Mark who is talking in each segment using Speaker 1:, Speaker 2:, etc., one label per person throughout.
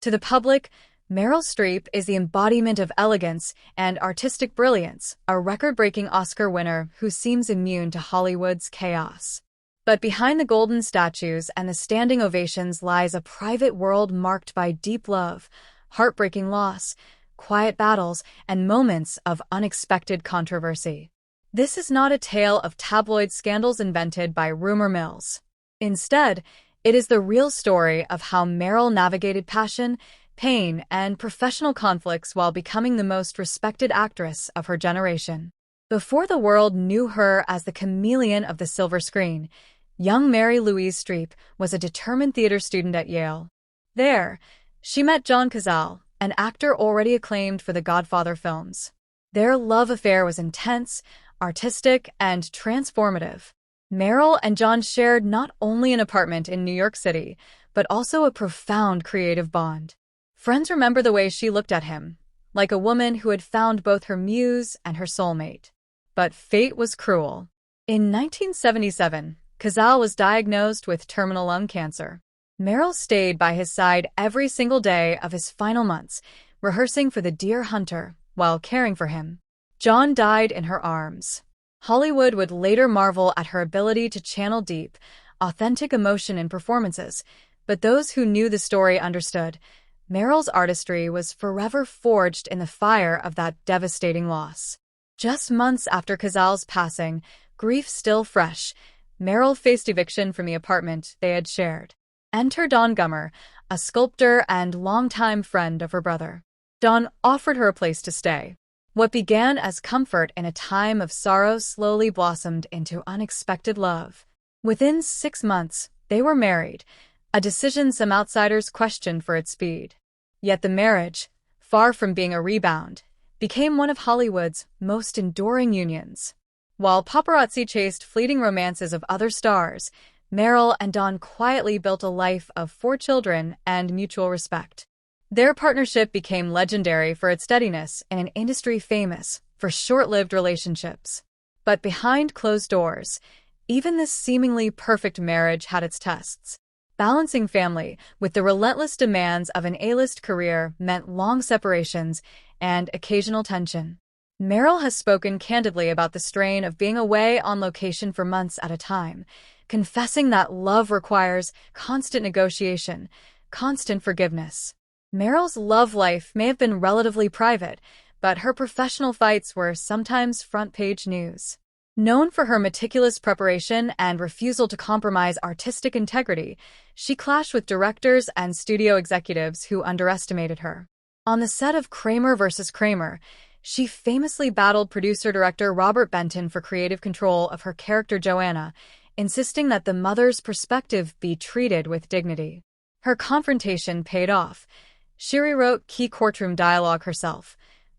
Speaker 1: To the public, Meryl Streep is the embodiment of elegance and artistic brilliance, a record-breaking Oscar winner who seems immune to Hollywood's chaos. But behind the golden statues and the standing ovations lies a private world marked by deep love, heartbreaking loss, quiet battles, and moments of unexpected controversy. This is not a tale of tabloid scandals invented by rumor mills. Instead, it is the real story of how Meryl navigated passion, pain, and professional conflicts while becoming the most respected actress of her generation. Before the world knew her as the chameleon of the silver screen, young Mary Louise Streep was a determined theater student at Yale. There, she met John Cazale, an actor already acclaimed for the Godfather films. Their love affair was intense, artistic, and transformative. Meryl and John shared not only an apartment in New York City, but also a profound creative bond. Friends remember the way she looked at him, like a woman who had found both her muse and her soulmate. But fate was cruel. In 1977, Cazale was diagnosed with terminal lung cancer. Meryl stayed by his side every single day of his final months, rehearsing for The Deer Hunter while caring for him. John died in her arms. Hollywood would later marvel at her ability to channel deep, authentic emotion in performances, but those who knew the story understood. Meryl's artistry was forever forged in the fire of that devastating loss. Just months after Cazale's passing, grief still fresh, Meryl faced eviction from the apartment they had shared. Enter Don Gummer, a sculptor and longtime friend of her brother. Don offered her a place to stay. What began as comfort in a time of sorrow slowly blossomed into unexpected love. Within 6 months, they were married, a decision some outsiders questioned for its speed. Yet the marriage, far from being a rebound, became one of Hollywood's most enduring unions. While paparazzi chased fleeting romances of other stars, Meryl and Don quietly built a life of 4 children and mutual respect. Their partnership became legendary for its steadiness in an industry famous for short-lived relationships. But behind closed doors, even this seemingly perfect marriage had its tests. Balancing family with the relentless demands of an A-list career meant long separations and occasional tension. Meryl has spoken candidly about the strain of being away on location for months at a time, confessing that love requires constant negotiation, constant forgiveness. Meryl's love life may have been relatively private, but her professional fights were sometimes front-page news. Known for her meticulous preparation and refusal to compromise artistic integrity, she clashed with directors and studio executives who underestimated her. On the set of Kramer vs. Kramer, she famously battled producer-director Robert Benton for creative control of her character Joanna, insisting that the mother's perspective be treated with dignity. Her confrontation paid off. She rewrote key courtroom dialogue herself,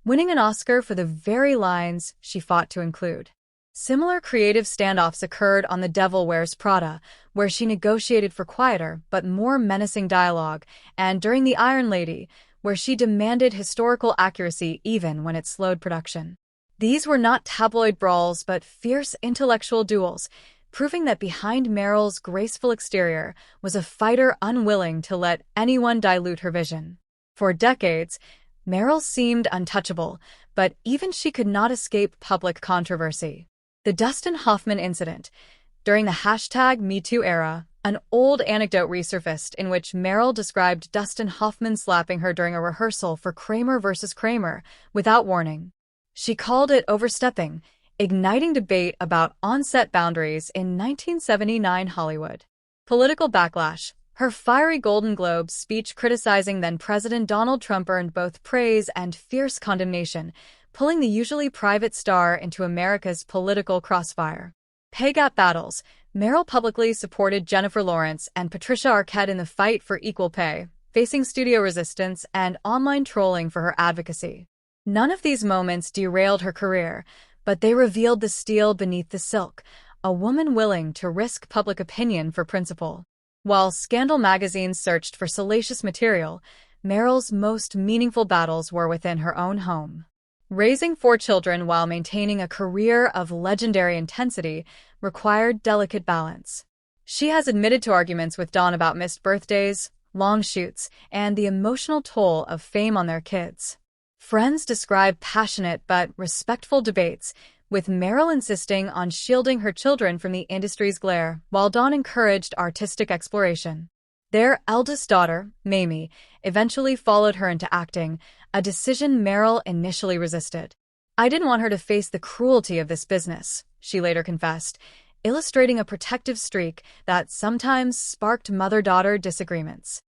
Speaker 1: winning an Oscar for the very lines she fought to include. Similar creative standoffs occurred on The Devil Wears Prada, where she negotiated for quieter but more menacing dialogue, and during The Iron Lady, where she demanded historical accuracy even when it slowed production. These were not tabloid brawls but fierce intellectual duels, proving that behind Meryl's graceful exterior was a fighter unwilling to let anyone dilute her vision. For decades, Meryl seemed untouchable, but even she could not escape public controversy. The Dustin Hoffman incident. During the #MeToo era, an old anecdote resurfaced in which Meryl described Dustin Hoffman slapping her during a rehearsal for Kramer vs. Kramer without warning. She called it overstepping, igniting debate about on-set boundaries in 1979 Hollywood. Political backlash. Her fiery Golden Globes speech criticizing then-President Donald Trump earned both praise and fierce condemnation, pulling the usually private star into America's political crossfire. Pay gap battles. Meryl publicly supported Jennifer Lawrence and Patricia Arquette in the fight for equal pay, facing studio resistance and online trolling for her advocacy. None of these moments derailed her career, but they revealed the steel beneath the silk, a woman willing to risk public opinion for principle. While Scandal magazines searched for salacious material, Meryl's most meaningful battles were within her own home. Raising 4 children while maintaining a career of legendary intensity required delicate balance. She has admitted to arguments with Don about missed birthdays, long shoots, and the emotional toll of fame on their kids. Friends describe passionate but respectful debates, with Meryl insisting on shielding her children from the industry's glare, while Dawn encouraged artistic exploration. Their eldest daughter, Mamie, eventually followed her into acting, a decision Meryl initially resisted. "I didn't want her to face the cruelty of this business," she later confessed, illustrating a protective streak that sometimes sparked mother-daughter disagreements.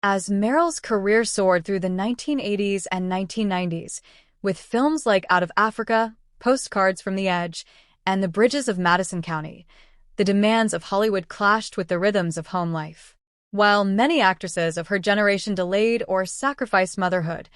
Speaker 1: As Meryl's career soared through the 1980s and 1990s, with films like Out of Africa, Postcards from the Edge, and The Bridges of Madison County, the demands of Hollywood clashed with the rhythms of home life. While many actresses of her generation delayed or sacrificed motherhood,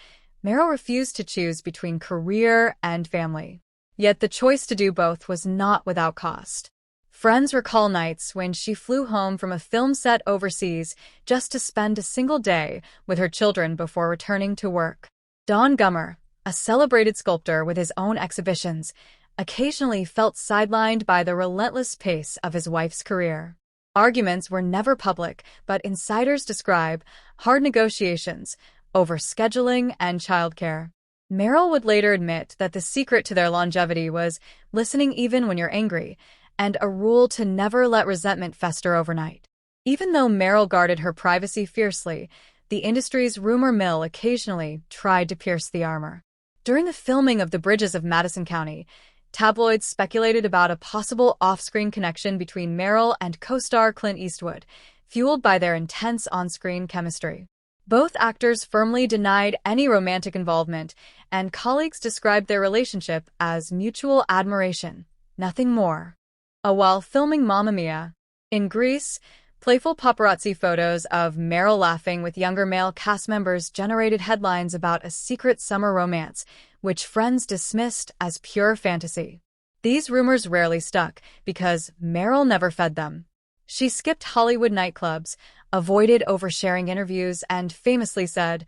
Speaker 1: Meryl refused to choose between career and family. Yet the choice to do both was not without cost. Friends recall nights when she flew home from a film set overseas just to spend a single day with her children before returning to work. Don Gummer, a celebrated sculptor with his own exhibitions, occasionally felt sidelined by the relentless pace of his wife's career. Arguments were never public, but insiders describe hard negotiations over scheduling and childcare. Meryl would later admit that the secret to their longevity was listening even when you're angry, and a rule to never let resentment fester overnight. Even though Meryl guarded her privacy fiercely, the industry's rumor mill occasionally tried to pierce the armor. During the filming of The Bridges of Madison County, tabloids speculated about a possible off-screen connection between Meryl and co-star Clint Eastwood, fueled by their intense on-screen chemistry. Both actors firmly denied any romantic involvement, and colleagues described their relationship as mutual admiration, nothing more. While filming Mamma Mia in Greece, playful paparazzi photos of Meryl laughing with younger male cast members generated headlines about a secret summer romance, which friends dismissed as pure fantasy. These rumors rarely stuck because Meryl never fed them. She skipped Hollywood nightclubs, avoided oversharing interviews, and famously said,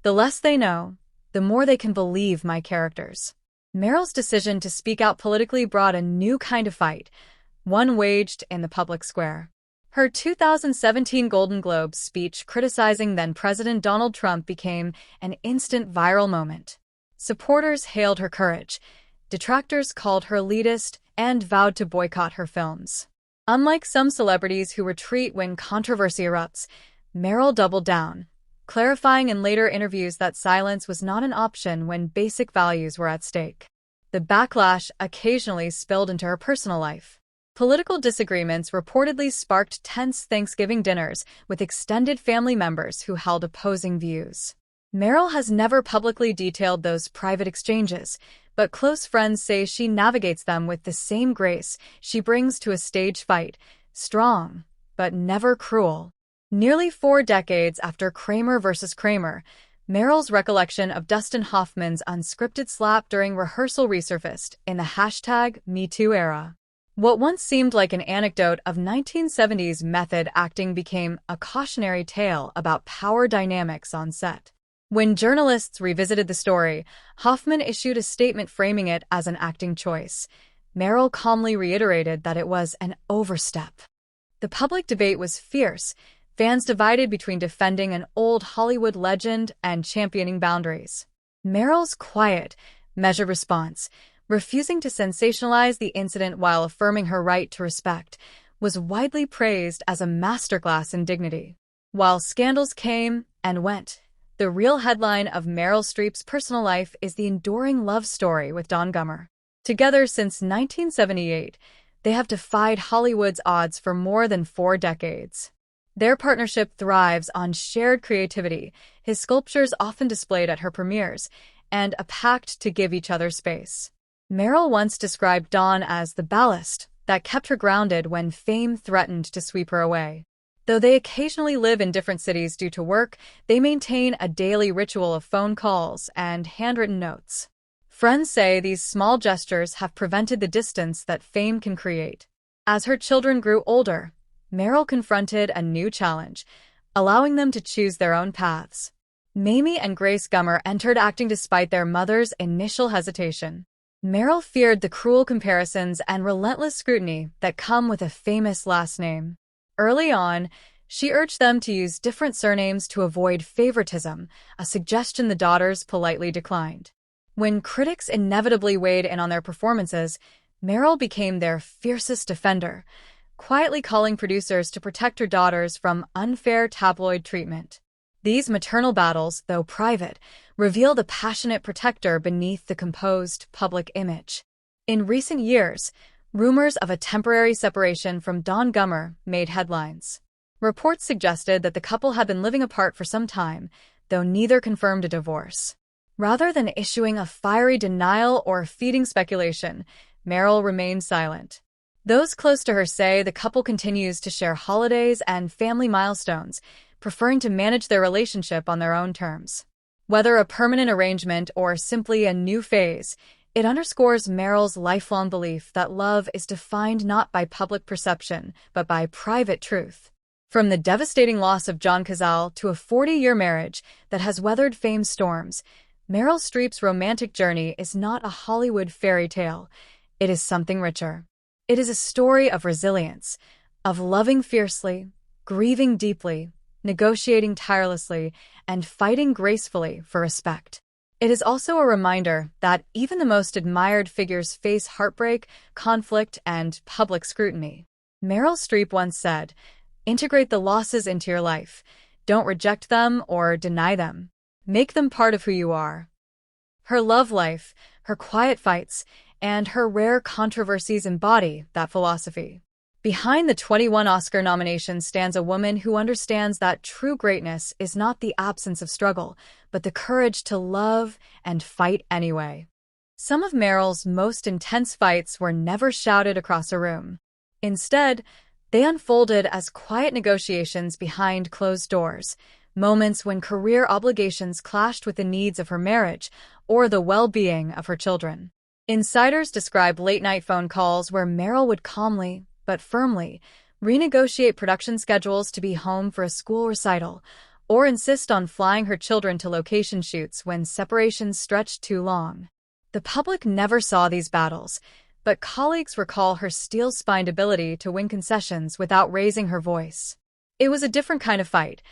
Speaker 1: "The less they know, the more they can believe my characters." Meryl's decision to speak out politically brought a new kind of fight, one waged in the public square. Her 2017 Golden Globe speech criticizing then-President Donald Trump became an instant viral moment. Supporters hailed her courage, detractors called her elitist, and vowed to boycott her films. Unlike some celebrities who retreat when controversy erupts, Meryl doubled down, clarifying in later interviews that silence was not an option when basic values were at stake. The backlash occasionally spilled into her personal life. Political disagreements reportedly sparked tense Thanksgiving dinners with extended family members who held opposing views. Meryl has never publicly detailed those private exchanges, but close friends say she navigates them with the same grace she brings to a stage fight, strong, but never cruel. Nearly 4 decades after Kramer vs. Kramer, Meryl's recollection of Dustin Hoffman's unscripted slap during rehearsal resurfaced in the #MeToo era. What once seemed like an anecdote of 1970s method acting became a cautionary tale about power dynamics on set. When journalists revisited the story, Hoffman issued a statement framing it as an acting choice. Meryl calmly reiterated that it was an overstep. The public debate was fierce, fans divided between defending an old Hollywood legend and championing boundaries. Meryl's quiet, measured response, refusing to sensationalize the incident while affirming her right to respect, was widely praised as a masterclass in dignity. While scandals came and went, the real headline of Meryl Streep's personal life is the enduring love story with Don Gummer. Together since 1978, they have defied Hollywood's odds for more than 4 decades. Their partnership thrives on shared creativity, his sculptures often displayed at her premieres, and a pact to give each other space. Meryl once described Don as the ballast that kept her grounded when fame threatened to sweep her away. Though they occasionally live in different cities due to work, they maintain a daily ritual of phone calls and handwritten notes. Friends say these small gestures have prevented the distance that fame can create. As her children grew older, Meryl confronted a new challenge, allowing them to choose their own paths. Mamie and Grace Gummer entered acting despite their mother's initial hesitation. Meryl feared the cruel comparisons and relentless scrutiny that come with a famous last name. Early on, She urged them to use different surnames to avoid favoritism, a suggestion the daughters politely declined. When critics inevitably weighed in on their performances, Meryl became their fiercest defender, quietly calling producers to protect her daughters from unfair tabloid treatment. These maternal battles, though private, reveal the passionate protector beneath the composed public image. In recent years, rumors of a temporary separation from Don Gummer made headlines. Reports suggested that the couple had been living apart for some time, though neither confirmed a divorce. Rather than issuing a fiery denial or feeding speculation, Meryl remained silent. Those close to her say the couple continues to share holidays and family milestones, preferring to manage their relationship on their own terms. Whether a permanent arrangement or simply a new phase, it underscores Meryl's lifelong belief that love is defined not by public perception, but by private truth. From the devastating loss of John Cazale to a 40-year marriage that has weathered fame's storms, Meryl Streep's romantic journey is not a Hollywood fairy tale. It is something richer. It is a story of resilience, of loving fiercely, grieving deeply, negotiating tirelessly, and fighting gracefully for respect. It is also a reminder that even the most admired figures face heartbreak, conflict, and public scrutiny. Meryl Streep once said, "Integrate the losses into your life. Don't reject them or deny them. Make them part of who you are." Her love life, her quiet fights, and her rare controversies embody that philosophy. Behind the 21 Oscar nominations stands a woman who understands that true greatness is not the absence of struggle, but the courage to love and fight anyway. Some of Meryl's most intense fights were never shouted across a room. Instead, they unfolded as quiet negotiations behind closed doors, moments when career obligations clashed with the needs of her marriage or the well-being of her children. Insiders describe late-night phone calls where Meryl would calmly, but firmly, renegotiate production schedules to be home for a school recital, or insist on flying her children to location shoots when separations stretched too long. The public never saw these battles, but colleagues recall her steel-spined ability to win concessions without raising her voice. It was a different kind of fight,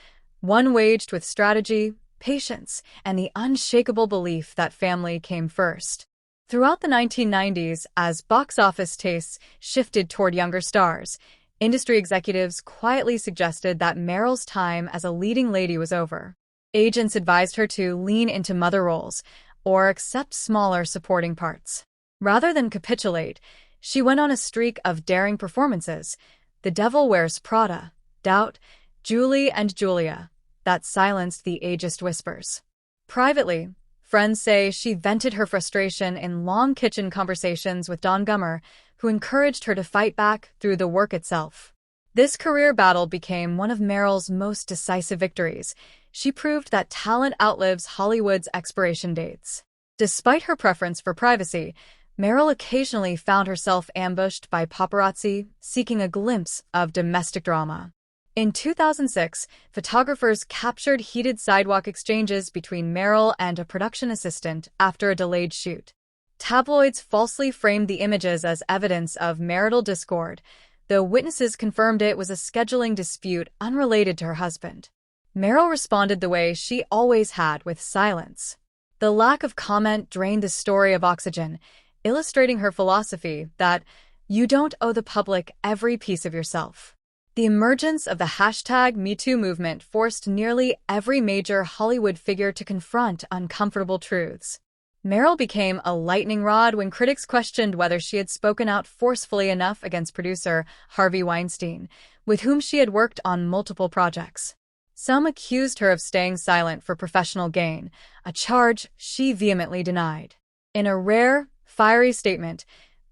Speaker 1: one waged with strategy, patience, and the unshakable belief that family came first. Throughout the 1990s, as box office tastes shifted toward younger stars, industry executives quietly suggested that Meryl's time as a leading lady was over. Agents advised her to lean into mother roles or accept smaller supporting parts. Rather than capitulate, she went on a streak of daring performances: The Devil Wears Prada, Doubt, Julie and Julia, that silenced the ageist whispers. Privately, friends say she vented her frustration in long kitchen conversations with Don Gummer, who encouraged her to fight back through the work itself. This career battle became one of Meryl's most decisive victories. She proved that talent outlives Hollywood's expiration dates. Despite her preference for privacy, Meryl occasionally found herself ambushed by paparazzi seeking a glimpse of domestic drama. In 2006, photographers captured heated sidewalk exchanges between Meryl and a production assistant after a delayed shoot. Tabloids falsely framed the images as evidence of marital discord, though witnesses confirmed it was a scheduling dispute unrelated to her husband. Meryl responded the way she always had, with silence. The lack of comment drained the story of oxygen, illustrating her philosophy that you don't owe the public every piece of yourself. The emergence of the #MeToo movement forced nearly every major Hollywood figure to confront uncomfortable truths. Meryl became a lightning rod when critics questioned whether she had spoken out forcefully enough against producer Harvey Weinstein, with whom she had worked on multiple projects. Some accused her of staying silent for professional gain, a charge she vehemently denied. In a rare, fiery statement,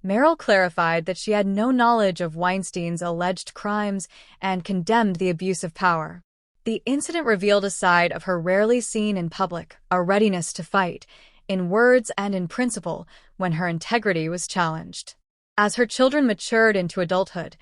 Speaker 1: Meryl clarified that she had no knowledge of Weinstein's alleged crimes and condemned the abuse of power. The incident revealed a side of her rarely seen in public, a readiness to fight, in words and in principle, when her integrity was challenged. As her children matured into adulthood,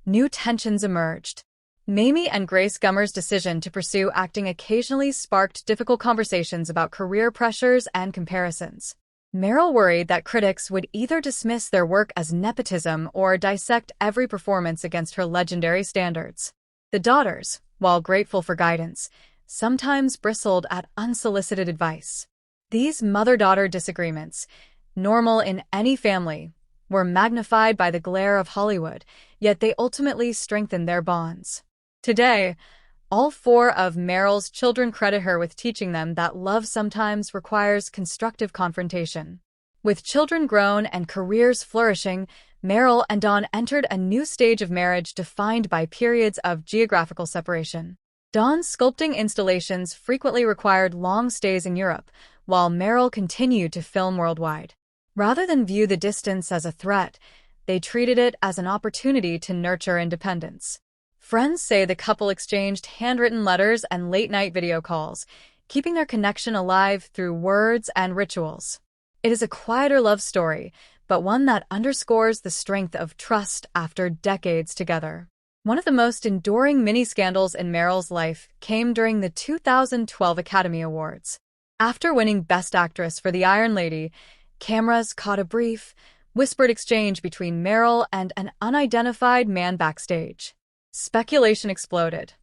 Speaker 1: new tensions emerged. Mamie and Grace Gummer's decision to pursue acting occasionally sparked difficult conversations about career pressures and comparisons. Meryl worried that critics would either dismiss their work as nepotism or dissect every performance against her legendary standards. The daughters, while grateful for guidance, sometimes bristled at unsolicited advice. These mother-daughter disagreements, normal in any family, were magnified by the glare of Hollywood, yet they ultimately strengthened their bonds. Today, all four of Meryl's children credit her with teaching them that love sometimes requires constructive confrontation. With children grown and careers flourishing, Meryl and Dawn entered a new stage of marriage defined by periods of geographical separation. Dawn's sculpting installations frequently required long stays in Europe, while Meryl continued to film worldwide. Rather than view the distance as a threat, they treated it as an opportunity to nurture independence. Friends say the couple exchanged handwritten letters and late-night video calls, keeping their connection alive through words and rituals. It is a quieter love story, but one that underscores the strength of trust after decades together. One of the most enduring mini-scandals in Meryl's life came during the 2012 Academy Awards. After winning Best Actress for The Iron Lady, cameras caught a brief, whispered exchange between Meryl and an unidentified man backstage. Speculation exploded.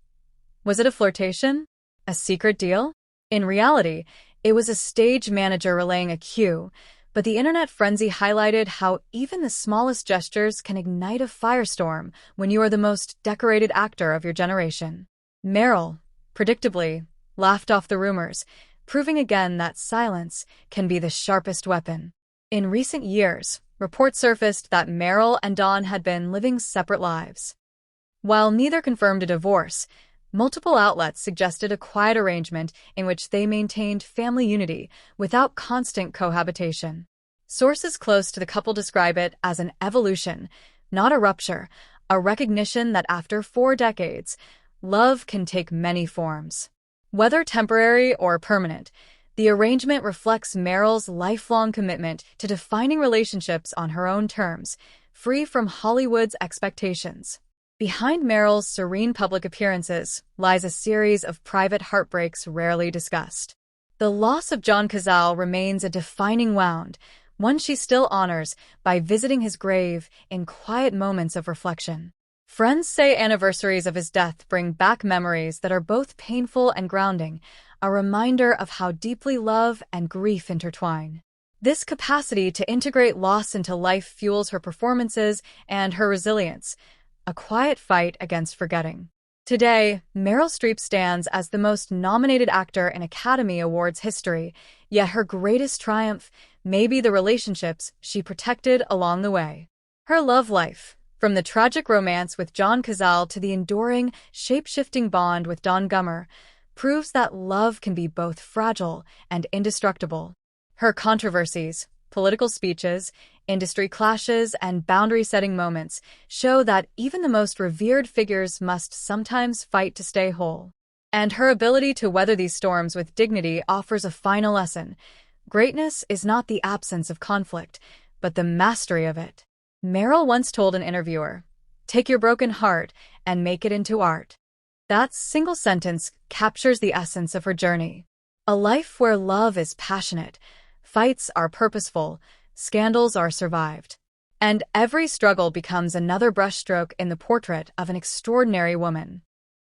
Speaker 1: Was it a flirtation? A secret deal? In reality, it was a stage manager relaying a cue, but the internet frenzy highlighted how even the smallest gestures can ignite a firestorm when you are the most decorated actor of your generation. Meryl, predictably, laughed off the rumors, proving again that silence can be the sharpest weapon. In recent years, reports surfaced that Meryl and Dawn had been living separate lives. While neither confirmed a divorce, multiple outlets suggested a quiet arrangement in which they maintained family unity without constant cohabitation. Sources close to the couple describe it as an evolution, not a rupture, a recognition that after 4 decades, love can take many forms. Whether temporary or permanent, the arrangement reflects Meryl's lifelong commitment to defining relationships on her own terms, free from Hollywood's expectations. Behind Meryl's serene public appearances lies a series of private heartbreaks rarely discussed. The loss of John Cazale remains a defining wound, one she still honors by visiting his grave in quiet moments of reflection. Friends say anniversaries of his death bring back memories that are both painful and grounding, a reminder of how deeply love and grief intertwine. This capacity to integrate loss into life fuels her performances and her resilience, a quiet fight against forgetting. Today, Meryl Streep stands as the most nominated actor in Academy Awards history, yet her greatest triumph may be the relationships she protected along the way. Her love life, from the tragic romance with John Cazale to the enduring, shape-shifting bond with Dawn Gummer, proves that love can be both fragile and indestructible. Her controversies, political speeches, industry clashes, and boundary-setting moments show that even the most revered figures must sometimes fight to stay whole. And her ability to weather these storms with dignity offers a final lesson. Greatness is not the absence of conflict, but the mastery of it. Meryl once told an interviewer, "Take your broken heart and make it into art." That single sentence captures the essence of her journey. A life where love is passionate, fights are purposeful, scandals are survived, and every struggle becomes another brushstroke in the portrait of an extraordinary woman.